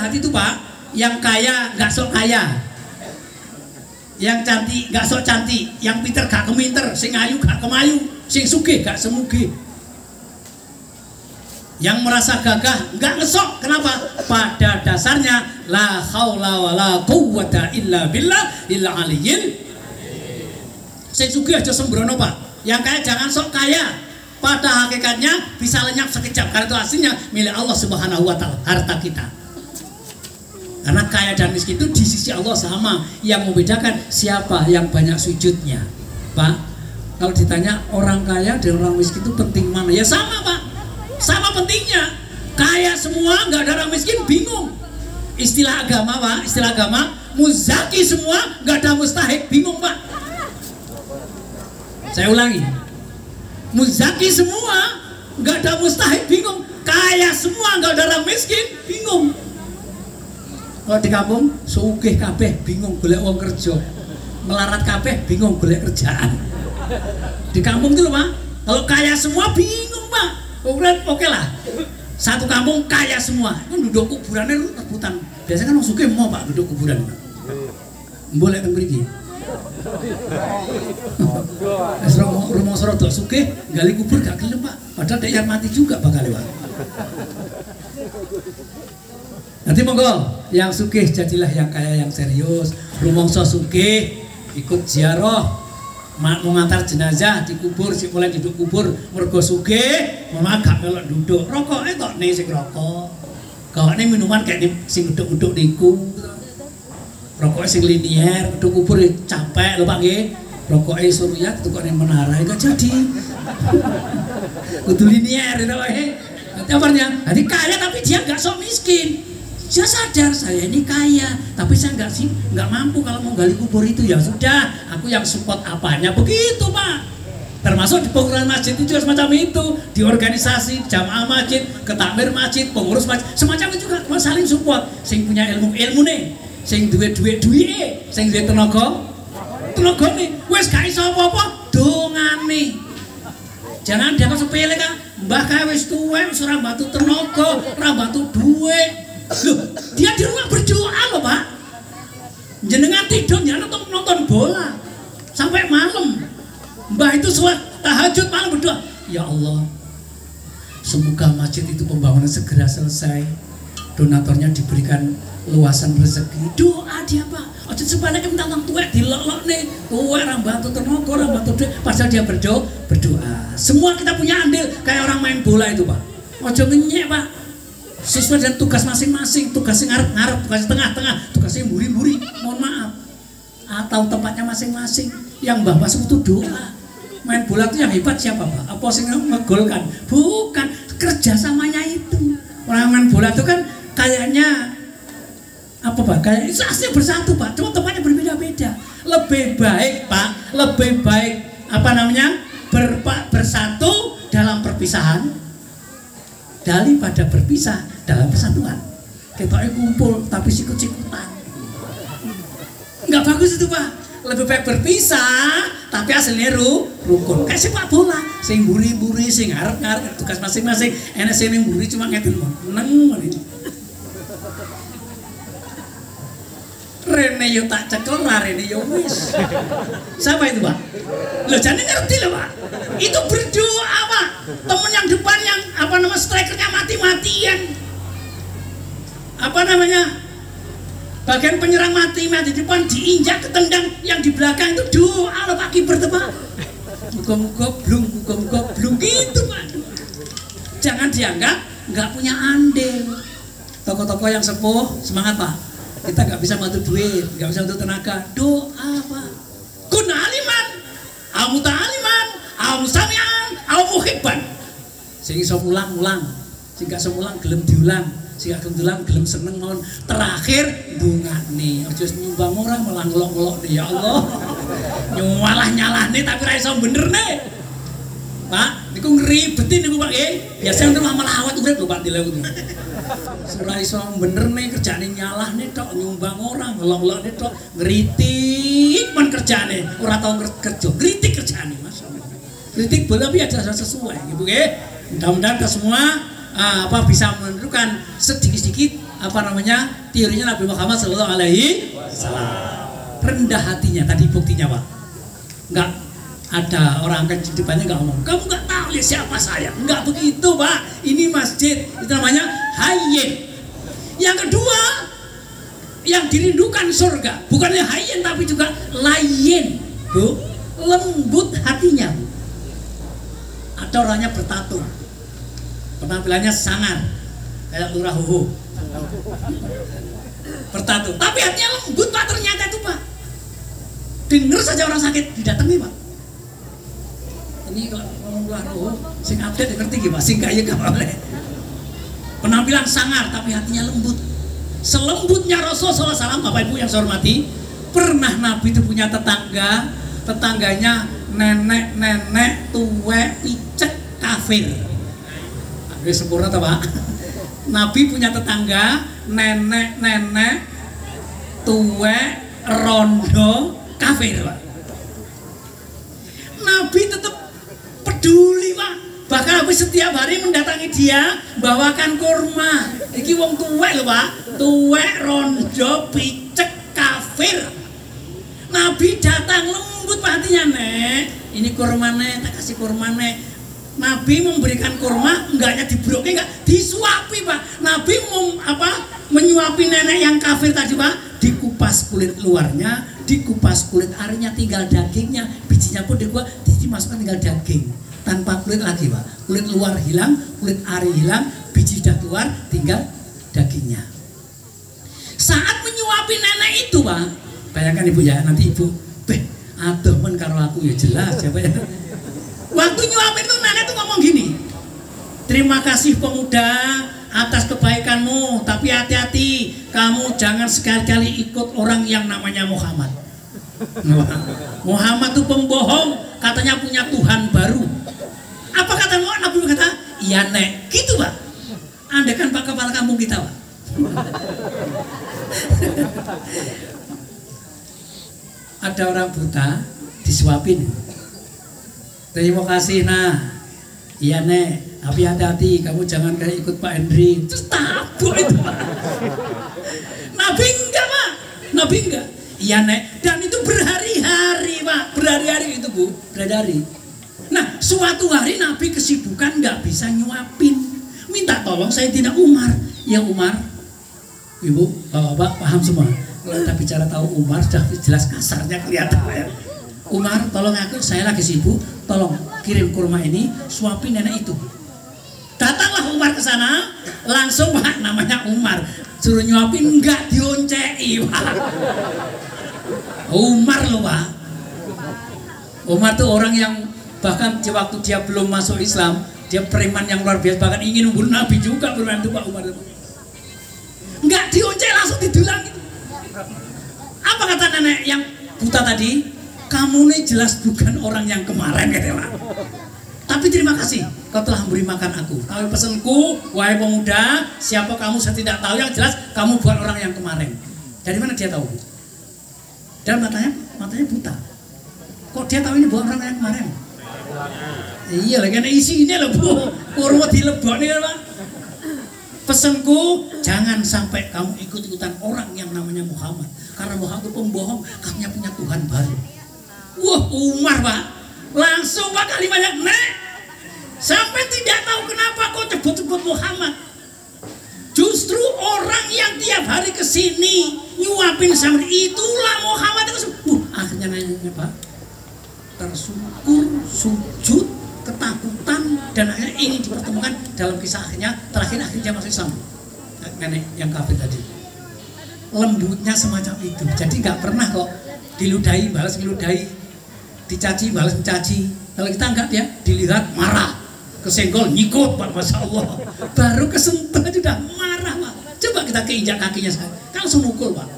jahat itu Pak, yang kaya nggak sok kaya, yang cantik nggak sok cantik, yang pinter gak keminter, sing ayu gak kemayu, sing sugih gak semugih, yang merasa gagah nggak ngesok. Kenapa? Pada dasarnya la haula wala quwwata illa billah illa aliyin. Sing sugih aja sembrono Pak, yang kaya jangan sok kaya. Pada hakikatnya bisa lenyap sekejap, karena itu aslinya milik Allah Subhanahu wa Ta'ala, harta kita. Karena kaya dan miskin itu di sisi Allah sama. Yang membedakan siapa yang banyak sujudnya. Pak, kalau ditanya orang kaya dan orang miskin itu penting mana? Ya sama Pak, sama pentingnya. Kaya semua nggak ada orang miskin, bingung. Istilah agama Pak, istilah agama muzaki semua nggak ada mustahik, bingung Pak. Saya ulangi, muzaki semua nggak ada mustahik, bingung. Kaya semua nggak ada orang miskin, bingung. Kalau di kampung sugih kabeh bingung golek wong kerja, melarat kabeh bingung golek kerjaan. Di kampung itu loh Pak, kalau kaya semua bingung Pak. Oke lah, satu kampung kaya semua, kan duduk kuburannya rebutan. Biasanya kan orang sugih mau Pak duduk kuburan Pak. Boleh kan pergi. Rumah Sorot sugih gali kubur gak gelem Pak, padahal dia yang mati juga bakal lewat. Nanti monggo yang sugih jadilah yang kaya yang serius. Rumangsa sugih ikut ziarah, mau ngantar jenazah dikubur, si mulai duduk kubur mergo sugih, mama gak melok duduk. Rokoke tok nih sing rokok. Gawane minuman kayak sing duduk-duduk niku. Rokoknya sing linier, duduk kubur capek lho Pak nggih. Rokoknya Surya tukane menara itu jadi. Kudu linier itu wae. Nanti apanya? Jadi kaya tapi dia nggak sok miskin. Dia sadar saya ini kaya, tapi saya nggak mampu kalau mau gali kubur itu. Ya sudah, aku yang support apanya begitu Pak. Termasuk di pengurus masjid itu juga semacam itu, di organisasi jamaah masjid, ketakmir masjid, pengurus masjid, semacam itu juga saling support. Sing punya ilmu nih, sing duwe sing duwe tenaga nih, wes gak iso apa-apa, dongane. Jangan dianggap sepele kan, mbah kae wis tuwek, wis ora bantu tenaga, ora bantu duit. Loh, dia di rumah berdoa loh Pak. Jenengan tidur jangan nonton bola sampai malam. Mbah itu sholat tahajud malam berdoa, ya Allah, semoga masjid itu pembangunan segera selesai, donaturnya diberikan luasan rezeki. Doa dia Pak. Ojo sebanyak minta tang tuwek dilolok nih, tuwek orang bantu tenaga, orang bantu duit, padahal dia berdoa. Semua kita punya andil kayak orang main bola itu Pak. Ojo ngenyek Pak. Sesuai dengan tugas masing-masing, tugas yang ngarep-ngarep, tugas tengah-tengah, tugas yang buri-buri, mohon maaf. Atau tempatnya masing-masing. Yang Mbah masuk itu doa. Main bola itu yang hebat siapa Pak? Apa sih ngegolkan? Bukan, kerjasamanya itu. Orang main bola itu kan kayaknya apa Pak? Kayak itu asli bersatu Pak, cuma tempatnya berbeda-beda. Lebih baik Pak, lebih baik apa namanya? Bersatu dalam perpisahan daripada berpisah dalam persatuan. Ketoknya kumpul tapi sikut-sikutan, nggak bagus itu Pak. Lebih baik berpisah tapi hasilnya rukun. Kayak sepak bola, sing buri-buri, sing ngarep-ngarep tugas masing-masing. Enak sing buri cuma ngeten meneng ini. Rene yo tak cekel, rene yo wis. Siapa itu Pak? Loh jangan ngerti loh Pak. Itu berdoa Pak. Temen yang depan yang apa namanya strikernya mati-matian. Apa namanya? Bagian penyerang mati di depan diinjak ketendang, yang di belakang itu doa loh Pak kiper tuh Pak. Muka-muka blung gitu Pak. Jangan dianggap nggak punya andil. Toko-toko yang sepuh semangat Pak. Kita nggak bisa bantu duit, nggak bisa bantu tenaga. Doa Pak. Kun aliman, amuta'aliman, amusamian, amuhibban. Sing iso mulang, sing gak iso mulang gelem diulang. Sing gak gelem gelem seneng mawon. Terakhir ndongane, aja nyumbang orang malah ngelok-ngelok nih ya Allah. Nyuwalah nyalahne tapi ra iso bener nih. Pak, niku ngribetin niku Pak nggih. Biasane enten malah awet urip lho Pak dilewet. Ora iso bener nih kerjane nyalahne tok, nyumbang orang, ngelok-ngelokne tok, ngritik men kerjane, ora tau kerja, kritik kerjane Mas. Kritik bola piye aja sesuai, Ibu nggih. Mudah-mudahan kita semua bisa menentukan sedikit-sedikit teorinya Nabi Muhammad Sallallahu Alaihi Wasallam. Rendah hatinya tadi buktinya Pak. Enggak ada orang kan di depannya nggak ngomong, kamu nggak tahu ya siapa saya, nggak begitu Pak. Ini masjid, itu namanya hayyin. Yang kedua, yang dirindukan surga bukannya hayyin tapi juga layyin, Bu, lembut hatinya, Bu. Ada orangnya bertato, penampilannya sangar kayak lurah huhu, bertato, tapi hatinya lembut Pak. Ternyata itu Pak, dengar saja orang sakit didatangi Pak. Ini kalau ngomong lurah huhu, sing update ngerti gak Pak, sing kaya gak boleh. Penampilan sangar tapi hatinya lembut, selembutnya Rasulullah SAW. Bapak Ibu yang saya hormati, pernah Nabi itu punya tetangganya nenek tuwek picek kafir. Agak sempurna tuh Pak. Nabi punya tetangga nenek tuwek rondo kafir Pak. Nabi tetap peduli Pak. Bahkan Nabi setiap hari mendatangi dia, bawakan kurma. Iki wong tuwek lho Pak, tuwek rondo picek kafir. Nabi datang lembut Pak hatinya, Nek, ini kurma Nek, tak kasih kurma Nek. Nabi memberikan kurma, enggaknya dibroke, enggak disuapi Pak. Nabi menyuapi nenek yang kafir tadi Pak, dikupas kulit luarnya, dikupas kulit arinya, tinggal dagingnya, bijinya pun dimasukkan tinggal daging, tanpa kulit lagi Pak. Kulit luar hilang, kulit ari hilang, biji sudah keluar, tinggal dagingnya. Saat menyuapi nenek itu Pak, bayangkan Ibu ya, nanti Ibu, aduh men karo aku ya jelas siapa ya. Waktu nyuapin itu nenek tuh ngomong gini, terima kasih pemuda atas kebaikanmu, tapi hati-hati, kamu jangan sekali-kali ikut orang yang namanya Muhammad. Muhammad tuh pembohong, katanya punya Tuhan baru. Apa kata Nabi? Kata, iya Nek, gitu Pak. Andai kan Pak kepala kampung kita Pak. Ada orang buta disuapin, terima kasih nah, iya Nek, tapi hati-hati, kamu jangan kayak ikut Pak Hendri. Terus tabuk itu Pak. Nabi enggak Pak, Nabi enggak, iya Nek. Dan itu berhari-hari Pak, berhari-hari itu Bu, berhari-hari. Nah suatu hari Nabi kesibukan nggak bisa nyuapin, minta tolong Sayyidina Umar. Ya Umar, Ibu, Bapak paham semua. Kalau kita bicara tahu Umar sudah jelas kasarnya kelihatan ya. Umar, tolong aku, saya lagi sibuk, tolong kirim kurma ini, suapin nenek itu. Datanglah Umar ke sana, langsung Pak, namanya Umar, suruh nyuapin, enggak dioncei Pak. Umar loh Pak. Umar tuh orang yang bahkan waktu dia belum masuk Islam, dia preman yang luar biasa, bahkan ingin membunuh Nabi juga preman itu Pak Umar itu. Enggak dioncei, langsung didulang gitu. Apa kata nenek yang buta tadi? Kamu nih jelas bukan orang yang kemarin gitu Pak. Tapi terima kasih kau telah memberi makan aku. Tapi pesanku, wahai pemuda, siapa kamu saya tidak tahu, yang jelas kamu bukan orang yang kemarin. Dari mana dia tahu? Dan matanya buta. Kok dia tahu ini bukan orang yang kemarin? Iya lah, karena isi ini loh Bu, kurma dilebok nih Pak. Pesanku, jangan sampai kamu ikut-ikutan orang yang namanya Muhammad. Karena Muhammad itu pembohong, katanya punya Tuhan baru. Wah Umar Pak, langsung Pak kalimatnya, Nek, sampai tidak tahu kenapa kau sebut-sebut Muhammad. Justru orang yang tiap hari kesini nyuapin sama itulah Muhammad itu. Akhirnya nanya Pak, tersungkur, sujud, ketakutan, dan akhirnya ini dipertemukan dalam kisah terakhir dia masuk Islam. Nenek yang kafir tadi, lembutnya semacam itu. Jadi nggak pernah kok diludahi balas ngeludahi, dicaci balas mencaci. Kalau kita enggak, dia dilihat marah, kesenggol nyikut Pak, Masya Allah. Baru kesentuh sudah marah Pak. Coba kita keinjak kakinya sekarang, kan langsung mukul Pak.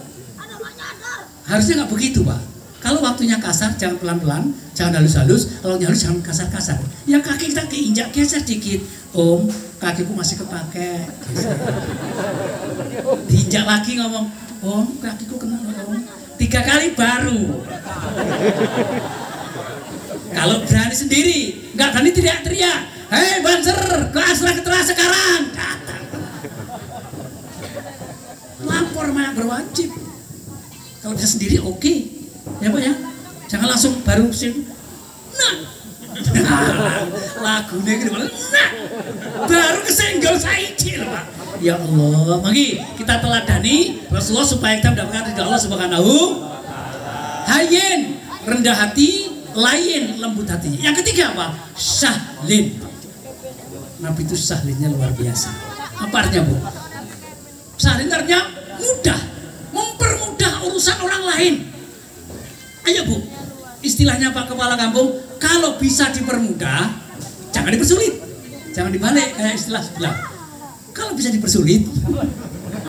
Harusnya nggak begitu Pak. Kalau waktunya kasar jangan pelan-pelan, jangan halus-halus. Kalau halus jangan kasar-kasar. Ya kaki kita keinjak geser dikit. Om, kakiku masih kepake. Diinjak lagi ngomong, Om, kakiku kena Om. 3 kali baru. Kalau berani sendiri, nggak berani teriak-teriak. Hei Banser, ke asrama sekarang. Datang. shawarma yang berwajib. Kalau bisa sendiri oke. Ya Pak ya. Jangan langsung baru nah. Lagunya gitu nah. Baru kesenggol saiki lho Pak. Ya Allah, mari kita teladani Rasulullah supaya kita mendapatkan ridha Allah Subhanahu. Hayyin, rendah hati, lain lembut hatinya. Yang ketiga apa? Sahlin. Nabi itu sahlinnya luar biasa. Apa artinya Bu? Sahlin artinya mudah, mempermudah urusan orang lain. Ayo Bu, istilahnya Pak Kepala Kampung, kalau bisa dipermudah, jangan dipersulit. Jangan dibalik kayak istilah sebelah. Kalau bisa dipersulit,